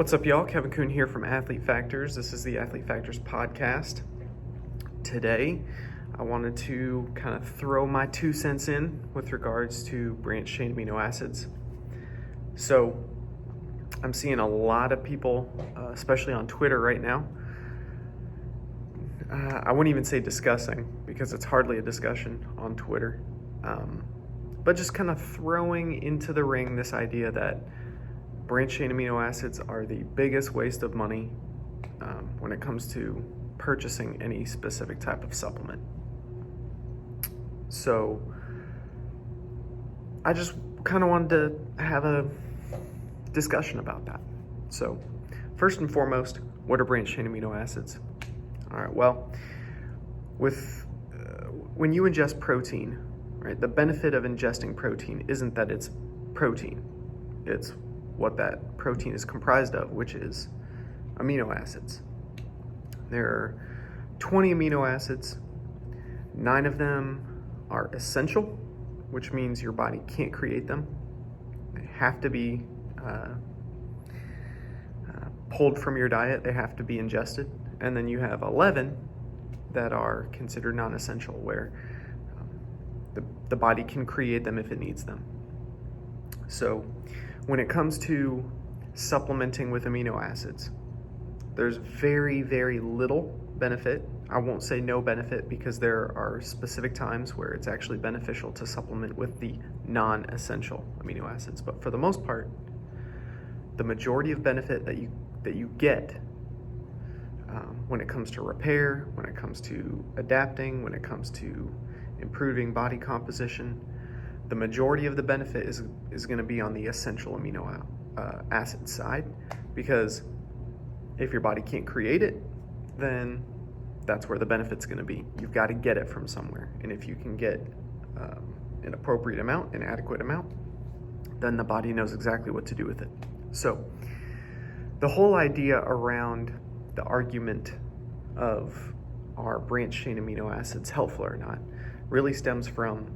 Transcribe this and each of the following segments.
What's up, y'all? Kevin Kuhn here from Athlete Factors. This is the Athlete Factors podcast. Today, I wanted to kind of throw my 2 cents in with regards to branched chain amino acids. So, I'm seeing a lot of people, especially on Twitter right now. I wouldn't even say discussing, because it's hardly a discussion on Twitter. But just kind of throwing into the ring this idea that branched chain amino acids are the biggest waste of money when it comes to purchasing any specific type of supplement. So I just kind of wanted to have a discussion about that. So first and foremost, what are branched chain amino acids? All right, well, when you ingest protein, right, the benefit of ingesting protein isn't that it's protein. It's what that protein is comprised of, which is amino acids. There are 20 amino acids. 9 of them are essential, which means your body can't create them. They have to be pulled from your diet. They have to be ingested. And then you have 11 that are considered non-essential, where the body can create them if it needs them. So when it comes to supplementing with amino acids, there's very, very little benefit. I won't say no benefit, because there are specific times where it's actually beneficial to supplement with the non-essential amino acids. But for the most part, the majority of benefit that you get when it comes to repair, when it comes to adapting, when it comes to improving body composition, the majority of the benefit is going to be on the essential amino acid side, because if your body can't create it, then that's where the benefit's going to be. You've got to get it from somewhere, and if you can get an appropriate amount, an adequate amount, then the body knows exactly what to do with it. So the whole idea around the argument of are branched chain amino acids helpful or not really stems from,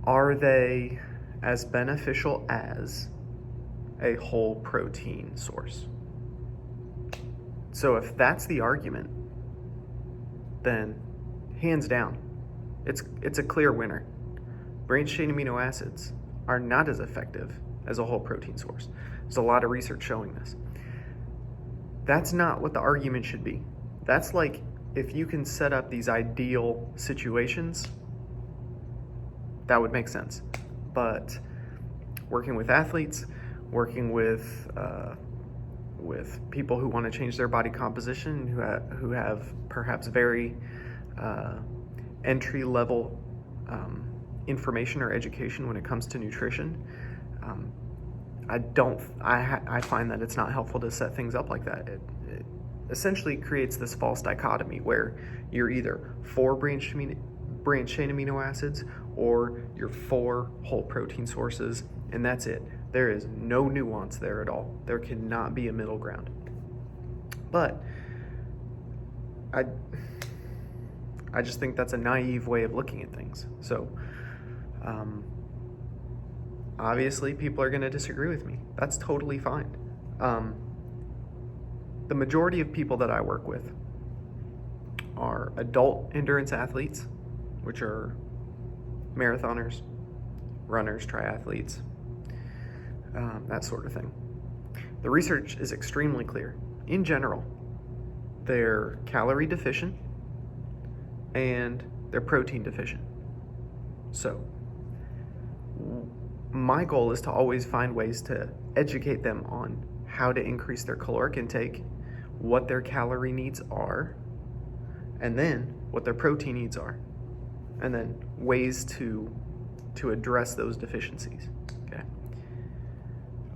are they as beneficial as a whole protein source? So if that's the argument, then hands down, it's a clear winner. Branched chain amino acids are not as effective as a whole protein source. There's a lot of research showing this. That's not what the argument should be. That's like, if you can set up these ideal situations, that would make sense. But working with athletes, working with people who want to change their body composition, who have perhaps very entry-level information or education when it comes to nutrition, I find that it's not helpful to set things up like that. It essentially creates this false dichotomy where you're either for branched chain amino acids or you're for whole protein sources, and that's it. There is no nuance there at all. There cannot be a middle ground. But I just think that's a naive way of looking at things. So obviously people are going to disagree with me. That's totally fine. The majority of people that I work with are adult endurance athletes, which are marathoners, runners, triathletes, that sort of thing. The research is extremely clear. In general, they're calorie deficient and they're protein deficient. So my goal is to always find ways to educate them on how to increase their caloric intake, what their calorie needs are, and then what their protein needs are, and then ways to address those deficiencies. Okay.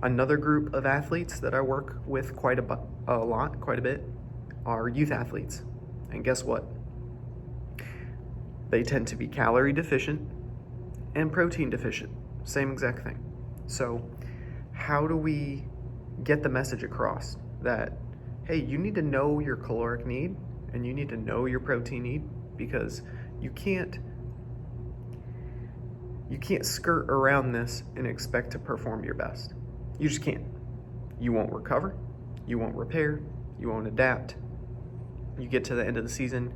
Another group of athletes that I work with quite a bit, are youth athletes. And guess what? They tend to be calorie deficient and protein deficient. Same exact thing. So how do we get the message across that, hey, you need to know your caloric need and you need to know your protein need, because you can't skirt around this and expect to perform your best. You just can't. You won't recover, you won't repair, you won't adapt. You get to the end of the season,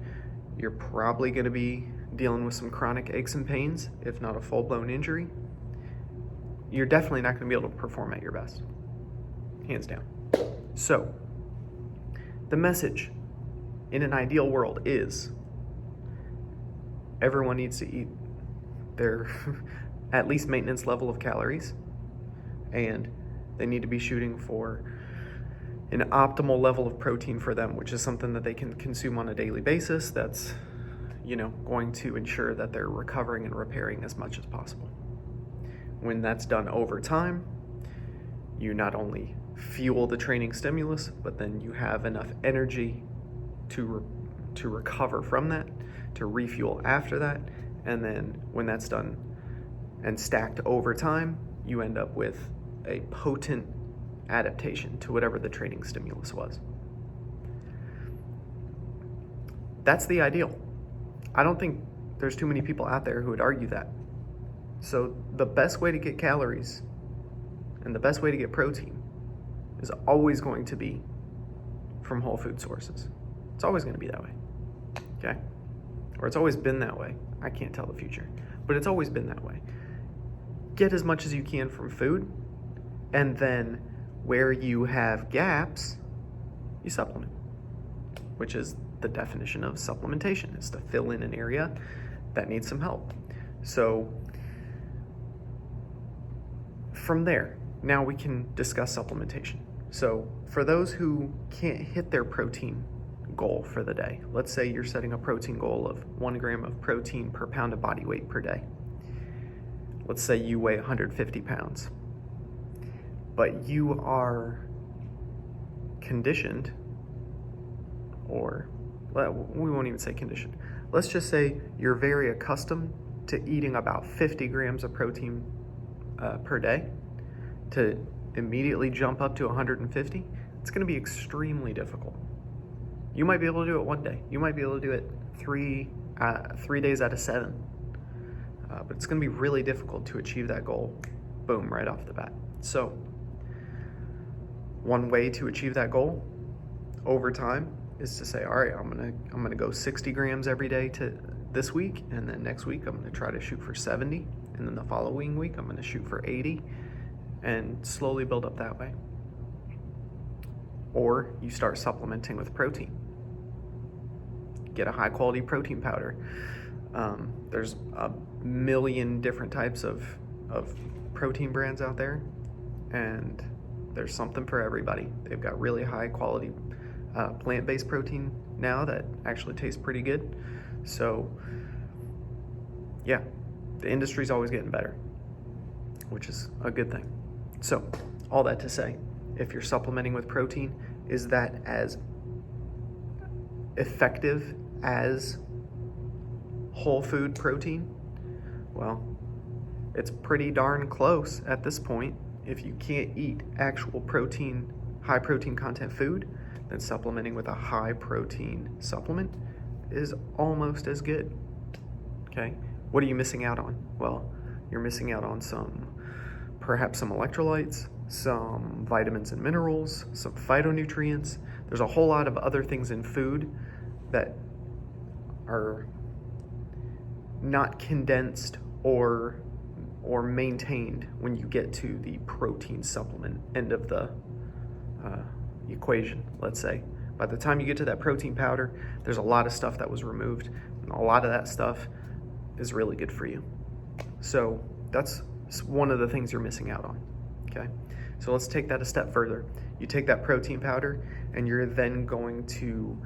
you're probably going to be dealing with some chronic aches and pains, if not a full-blown injury. You're definitely not going to be able to perform at your best, hands down. So, the message in an ideal world is everyone needs to eat their at least maintenance level of calories, and they need to be shooting for an optimal level of protein for them, which is something that they can consume on a daily basis that's, going to ensure that they're recovering and repairing as much as possible. When that's done over time, you not only fuel the training stimulus, but then you have enough energy to recover from that, to refuel after that, and then when that's done and stacked over time, you end up with a potent adaptation to whatever the training stimulus was. That's the ideal. I don't think there's too many people out there who would argue that. So the best way to get calories and the best way to get protein is always going to be from whole food sources. It's always going to be that way, okay? Or it's always been that way. I can't tell the future, but it's always been that way. Get as much as you can from food, and then where you have gaps, you supplement, which is the definition of supplementation, is to fill in an area that needs some help. So from there, now we can discuss supplementation. So for those who can't hit their protein goal for the day, let's say you're setting a protein goal of 1 gram of protein per pound of body weight per day. Let's say you weigh 150 pounds, but you are conditioned, or we won't even say conditioned. Let's just say you're very accustomed to eating about 50 grams of protein per day. To immediately jump up to 150, it's going to be extremely difficult. You might be able to do it one day. You might be able to do it 3 days out of 7. But it's going to be really difficult to achieve that goal, boom, right off the bat. So one way to achieve that goal over time is to say, all right, I'm gonna go 60 grams every day to this week, and then next week I'm gonna try to shoot for 70, and then the following week I'm gonna shoot for 80, and slowly build up that way. Or you start supplementing with protein. Get a high quality protein powder. There's a million different types of protein brands out there, and there's something for everybody. They've got really high quality plant-based protein now that actually tastes pretty good. So yeah, the industry's always getting better, which is a good thing. So all that to say, if you're supplementing with protein, is that as effective as whole food protein? Well, it's pretty darn close at this point. If you can't eat actual protein, high protein content food, then supplementing with a high protein supplement is almost as good. Okay, what are you missing out on? Well, you're missing out on perhaps some electrolytes, some vitamins and minerals, some phytonutrients. There's a whole lot of other things in food that are not condensed or maintained when you get to the protein supplement end of the equation, let's say. By the time you get to that protein powder, there's a lot of stuff that was removed, and a lot of that stuff is really good for you. So that's one of the things you're missing out on, okay? So let's take that a step further. You take that protein powder, and you're then going to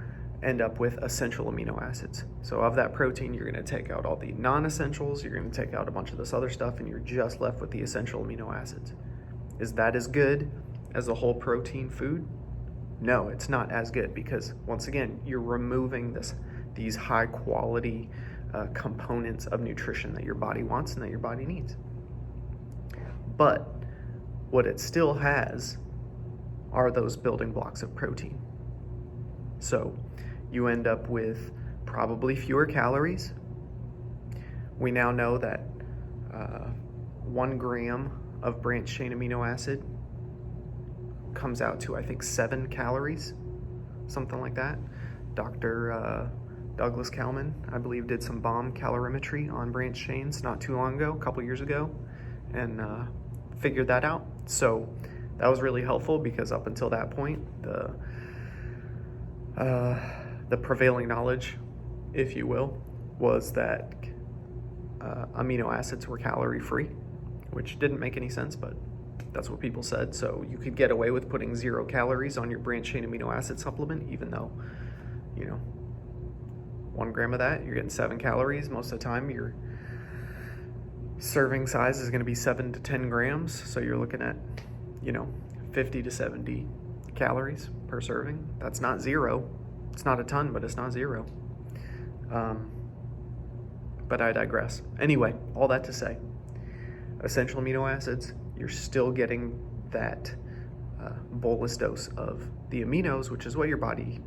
end up with essential amino acids. So of that protein, you're going to take out all the non-essentials, you're going to take out a bunch of this other stuff, and you're just left with the essential amino acids. Is that as good as a whole protein food? No, it's not as good, because once again, you're removing these high quality components of nutrition that your body wants and that your body needs. But what it still has are those building blocks of protein. So you end up with probably fewer calories. We now know that 1 gram of branched chain amino acid comes out to, I think, 7 calories, something like that. Dr. Douglas Kalman, I believe, did some bomb calorimetry on branched chains not too long ago, a couple years ago, and figured that out. So that was really helpful, because up until that point, the prevailing knowledge, if you will, was that amino acids were calorie-free, which didn't make any sense, but that's what people said. So you could get away with putting 0 calories on your branched chain amino acid supplement, even though, 1 gram of that, you're getting 7 calories. Most of the time, your serving size is going to be 7 to 10 grams. So you're looking at, 50 to 70 calories per serving. That's not 0. It's not a ton, but it's not 0. But I digress. Anyway, all that to say, essential amino acids, you're still getting that bolus dose of the aminos, which is what your body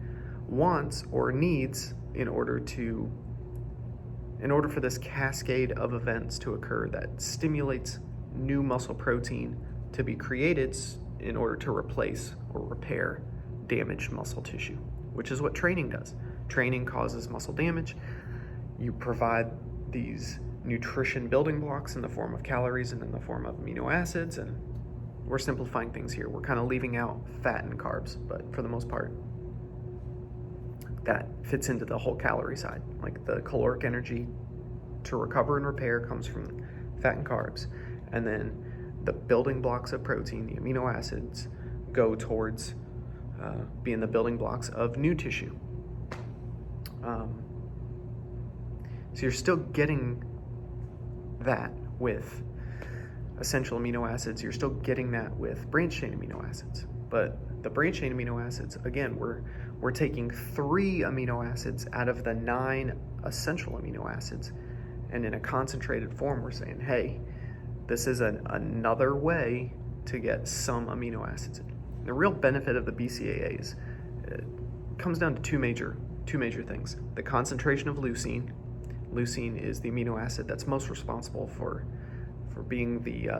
wants or needs in order for this cascade of events to occur that stimulates new muscle protein to be created in order to replace or repair damaged muscle tissue, which is what training does. Training causes muscle damage. You provide these nutrition building blocks in the form of calories and in the form of amino acids, and we're simplifying things here. We're kind of leaving out fat and carbs, but for the most part, that fits into the whole calorie side. Like, the caloric energy to recover and repair comes from fat and carbs, and then the building blocks of protein, the amino acids, go towards being the building blocks of new tissue. So you're still getting that with essential amino acids. You're still getting that with branched chain amino acids. But the branched chain amino acids, again, we're taking 3 amino acids out of the 9 essential amino acids, and in a concentrated form, we're saying, hey, this is another way to get some amino acids in. The real benefit of the BCAAs comes down to two major things. The concentration of leucine. Leucine is the amino acid that's most responsible for being the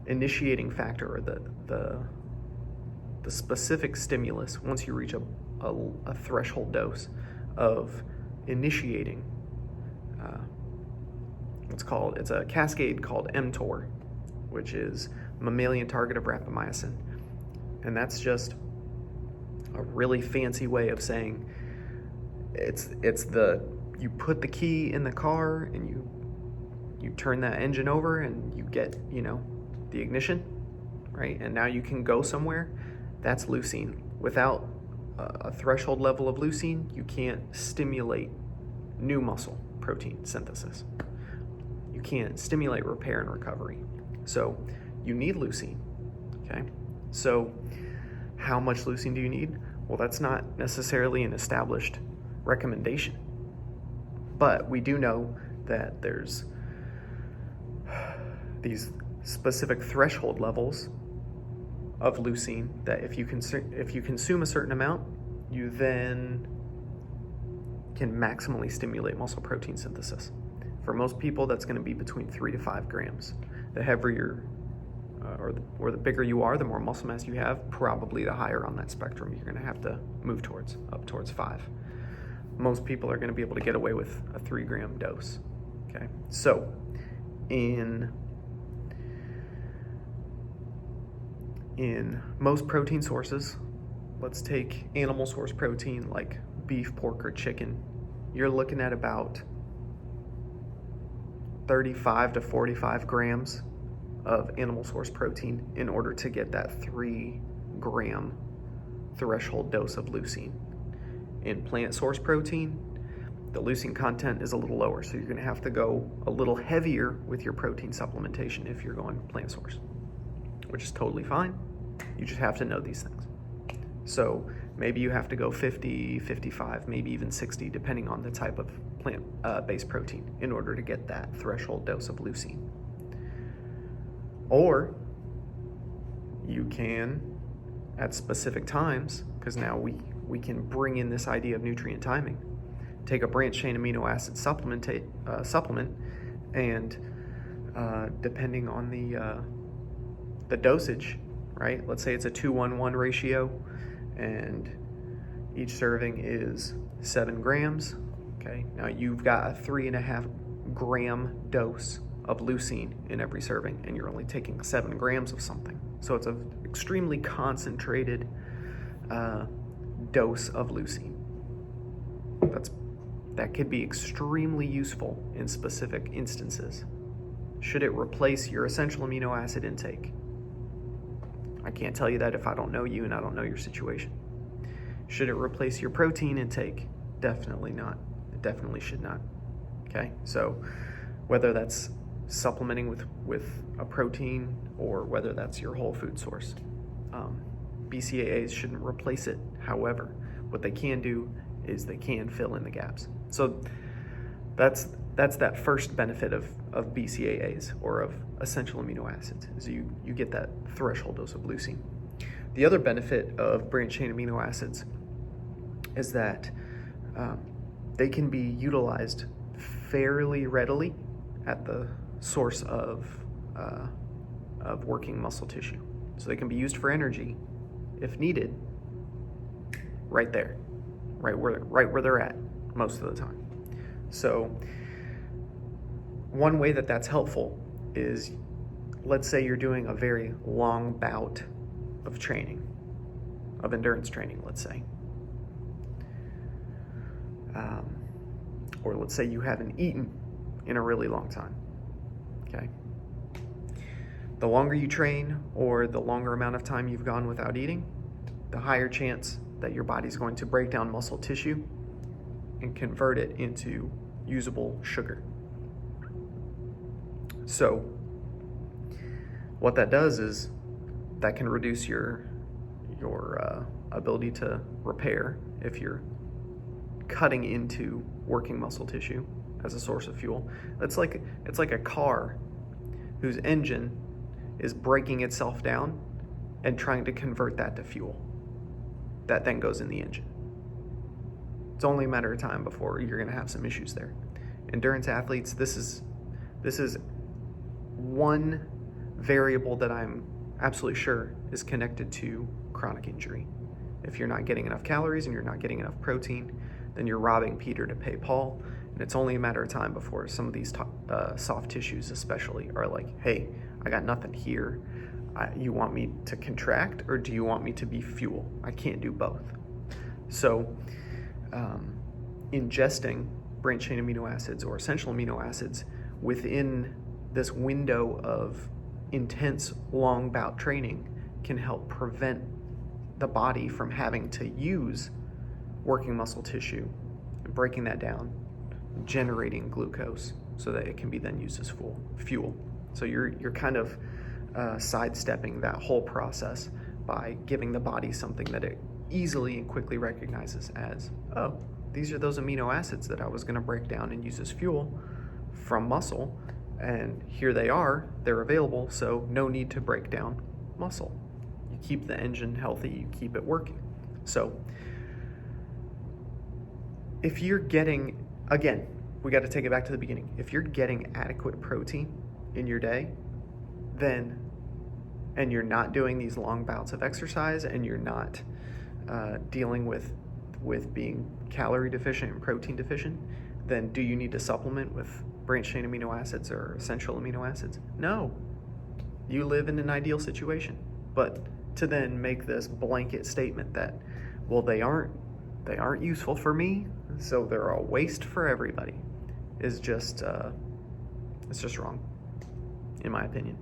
initiating factor, or the specific stimulus once you reach a threshold dose of initiating. It's a cascade called mTOR, which is mammalian target of rapamycin, and that's just a really fancy way of saying you put the key in the car and you turn that engine over and you get, the ignition, right? And now you can go somewhere. That's leucine. Without a threshold level of leucine, you can't stimulate new muscle protein synthesis. You can't stimulate repair and recovery. So you need leucine, okay? So how much leucine do you need? Well, that's not necessarily an established recommendation. But we do know that there's these specific threshold levels of leucine that if you consume a certain amount, you then can maximally stimulate muscle protein synthesis. For most people, that's going to be between 3 to 5 grams. The heavier or the bigger you are, the more muscle mass you have, probably the higher on that spectrum you're going to have to move up towards 5. Most people are going to be able to get away with a 3-gram dose. Okay, so in most protein sources, let's take animal source protein like beef, pork, or chicken, you're looking at about 35 to 45 grams of animal source protein in order to get that 3-gram threshold dose of leucine. In plant source protein, the leucine content is a little lower, so you're going to have to go a little heavier with your protein supplementation if you're going plant source, which is totally fine. You just have to know these things. So maybe you have to go 50, 55, maybe even 60, depending on the type of plant-based protein in order to get that threshold dose of leucine. Or you can, at specific times, because now we can bring in this idea of nutrient timing, take a branched chain amino acid supplement, and depending on the dosage, right? Let's say it's a 2-1-1 ratio, and each serving is 7 grams. Okay, now you've got a 3.5 gram dose of leucine in every serving, and you're only taking 7 grams of something. So it's an extremely concentrated dose of leucine. That could be extremely useful in specific instances. Should it replace your essential amino acid intake? I can't tell you that if I don't know you and I don't know your situation. Should it replace your protein intake? Definitely not. It definitely should not. Okay, so whether that's supplementing with a protein or whether that's your whole food source, BCAAs shouldn't replace it. However, what they can do is they can fill in the gaps. So that's that first benefit of BCAAs, or of essential amino acids, is you get that threshold dose of leucine. The other benefit of branched chain amino acids is that they can be utilized fairly readily at the source of working muscle tissue. So they can be used for energy if needed, right there, right where they're at most of the time. So one way that that's helpful is, let's say you're doing a very long bout of training, of endurance training, let's say. Or let's say you haven't eaten in a really long time, okay? The longer you train, or the longer amount of time you've gone without eating, the higher chance that your body's going to break down muscle tissue and convert it into usable sugar. So what that does is that can reduce your ability to repair if you're cutting into working muscle tissue as a source of fuel. It's like a car whose engine is breaking itself down and trying to convert that to fuel that then goes in the engine. It's only a matter of time before you're going to have some issues there. Endurance athletes, this is one variable that I'm absolutely sure is connected to chronic injury. If you're not getting enough calories and you're not getting enough protein, then you're robbing Peter to pay Paul, and it's only a matter of time before some of these soft tissues especially are like, hey, I got nothing here. You want me to contract, or do you want me to be fuel? I can't do both. So ingesting branched chain amino acids or essential amino acids within this window of intense long bout training can help prevent the body from having to use working muscle tissue and breaking that down, generating glucose so that it can be then used as fuel. So you're kind of sidestepping that whole process by giving the body something that it easily and quickly recognizes as, oh, these are those amino acids that I was going to break down and use as fuel from muscle, and here they are, they're available, so no need to break down muscle. You keep the engine healthy, you keep it working. So if you're getting, again, we got to take it back to the beginning. If you're getting adequate protein in your day, then, and you're not doing these long bouts of exercise, and you're not dealing with being calorie deficient and protein deficient, then do you need to supplement with branched chain amino acids or essential amino acids? No. You live in an ideal situation. But to then make this blanket statement that, well, they aren't useful for me, so they're a waste for everybody, is just it's just wrong, in my opinion.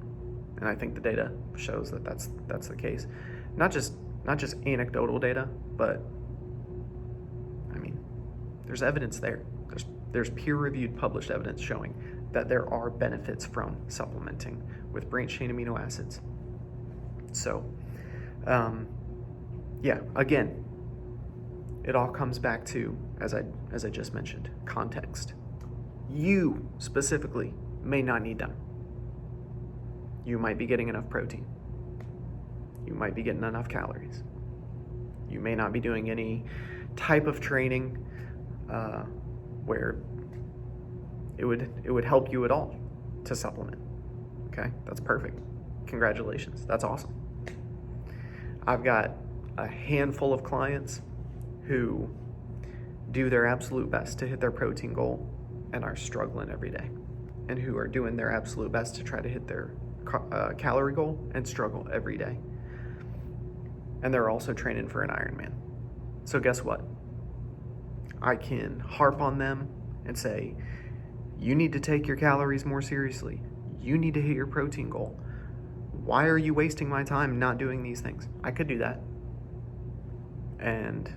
And I think the data shows that that's the case. Not just anecdotal data, but I mean, there's evidence there. There's peer-reviewed published evidence showing that there are benefits from supplementing with branched chain amino acids. So, yeah, again, it all comes back to, as I just mentioned, context. You specifically may not need them. You might be getting enough protein. You might be getting enough calories. You may not be doing any type of training where it would help you at all to supplement. Okay, that's perfect. Congratulations, that's awesome. I've got a handful of clients who do their absolute best to hit their protein goal and are struggling every day, and who are doing their absolute best to try to hit their calorie goal and struggle every day. And they're also training for an Ironman. So guess what? I can harp on them and say, you need to take your calories more seriously. You need to hit your protein goal. Why are you wasting my time not doing these things? I could do that. And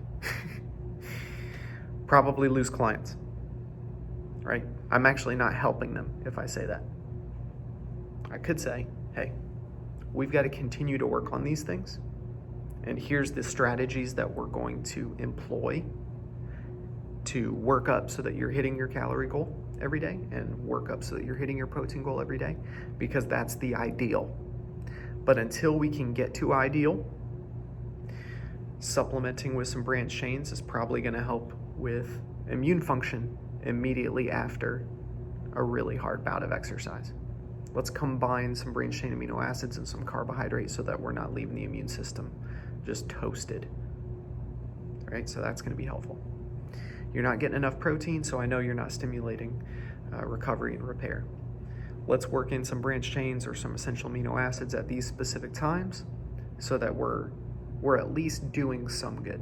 probably lose clients, right? I'm actually not helping them if I say that. I could say, hey, we've got to continue to work on these things. And here's the strategies that we're going to employ to work up so that you're hitting your calorie goal every day, and work up so that you're hitting your protein goal every day, because that's the ideal. But until we can get to ideal, supplementing with some branched chains is probably going to help with immune function immediately after a really hard bout of exercise. Let's combine some branched chain amino acids and some carbohydrates so that we're not leaving the immune system just toasted. Right? So that's going to be helpful. You're not getting enough protein, so I know you're not stimulating recovery and repair. Let's work in some branched chains or some essential amino acids at these specific times so that we're at least doing some good.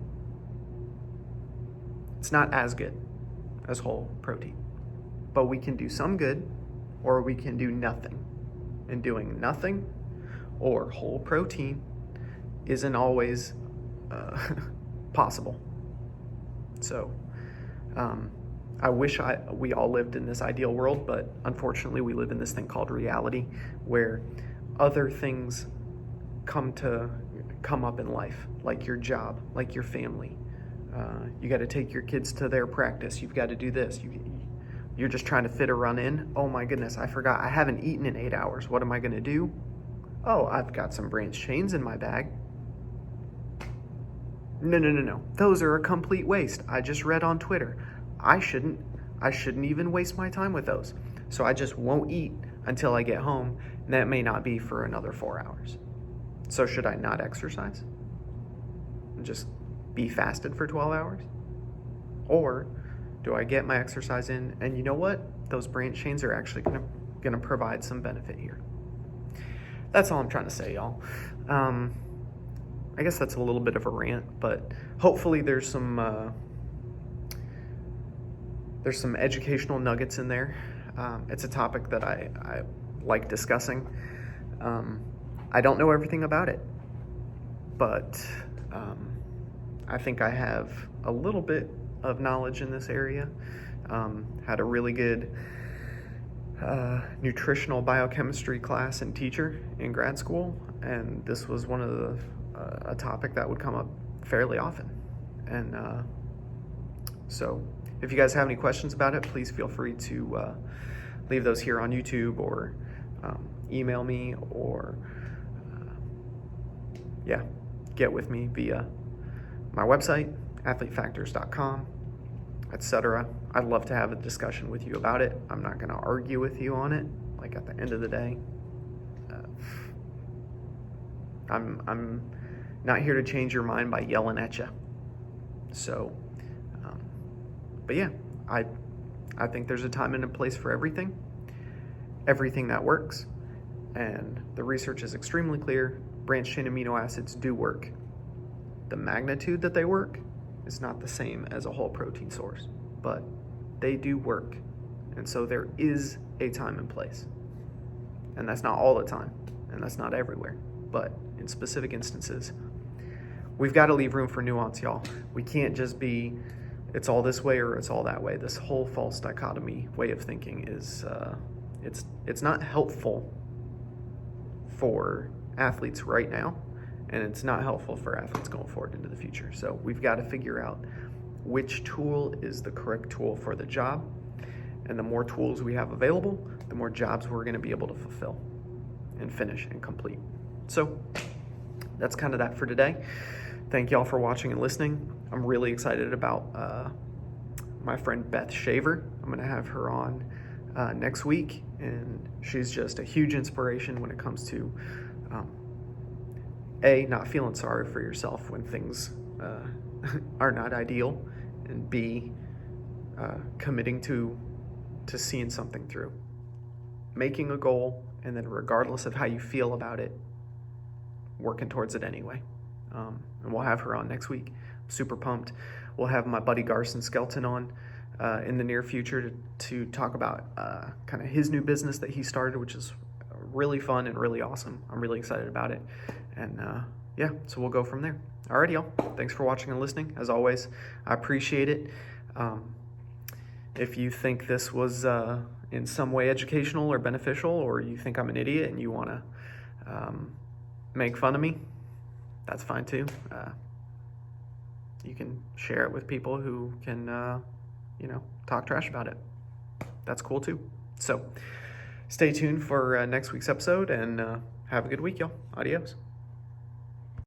It's not as good as whole protein, but we can do some good, or we can do nothing. And doing nothing or whole protein isn't always possible. So I wish we all lived in this ideal world, but unfortunately we live in this thing called reality, where other things come up in life, like your job, like your family. You got to take your kids to their practice. You've got to do this. You're just trying to fit a run in. Oh my goodness, I forgot. I haven't eaten in 8 hours. What am I going to do? Oh, I've got some branched chains in my bag. No. Those are a complete waste. I just read on Twitter. I shouldn't even waste my time with those. So I just won't eat until I get home, and that may not be for another 4 hours. So should I not exercise and just be fasted for 12 hours? Or do I get my exercise in, and you know what? Those branched chains are actually gonna provide some benefit here. That's all I'm trying to say, y'all. I guess that's a little bit of a rant, but hopefully there's some educational nuggets in there. It's a topic that I like discussing. I don't know everything about it, but I think I have a little bit of knowledge in this area. Had a really good nutritional biochemistry class and teacher in grad school, and this was one of a topic that would come up fairly often. And so if you guys have any questions about it, please feel free to leave those here on YouTube, or email me, or get with me via my website, athletefactors.com, etc. I'd love to have a discussion with you about it. I'm not going to argue with you on it. Like, at the end of the day, I'm not here to change your mind by yelling at you. So, but yeah, I think there's a time and a place for everything that works, and the research is extremely clear. Branched chain amino acids do work. The magnitude that they work is not the same as a whole protein source, but they do work. And so there is a time and place. And that's not all the time, and that's not everywhere. But in specific instances, we've got to leave room for nuance, y'all. We can't just be, it's all this way or it's all that way. This whole false dichotomy way of thinking is, it's not helpful for athletes right now, and it's not helpful for athletes going forward into the future. So we've got to figure out which tool is the correct tool for the job. And the more tools we have available, the more jobs we're going to be able to fulfill and finish and complete. So that's kind of that for today. Thank y'all for watching and listening. I'm really excited about my friend Beth Shaver. I'm going to have her on next week, and she's just a huge inspiration when it comes to A, not feeling sorry for yourself when things are not ideal, and B, committing to seeing something through. Making a goal, and then regardless of how you feel about it, working towards it anyway. And we'll have her on next week. I'm super pumped. We'll have my buddy Garson Skelton on in the near future to talk about kind of his new business that he started, which is really fun and really awesome. I'm really excited about it. And yeah, so we'll go from there. Alrighty, y'all. Thanks for watching and listening. As always, I appreciate it. If you think this was in some way educational or beneficial, or you think I'm an idiot and you want to make fun of me, that's fine too. You can share it with people who can, talk trash about it. That's cool too. So stay tuned for next week's episode, and have a good week, y'all. Adios.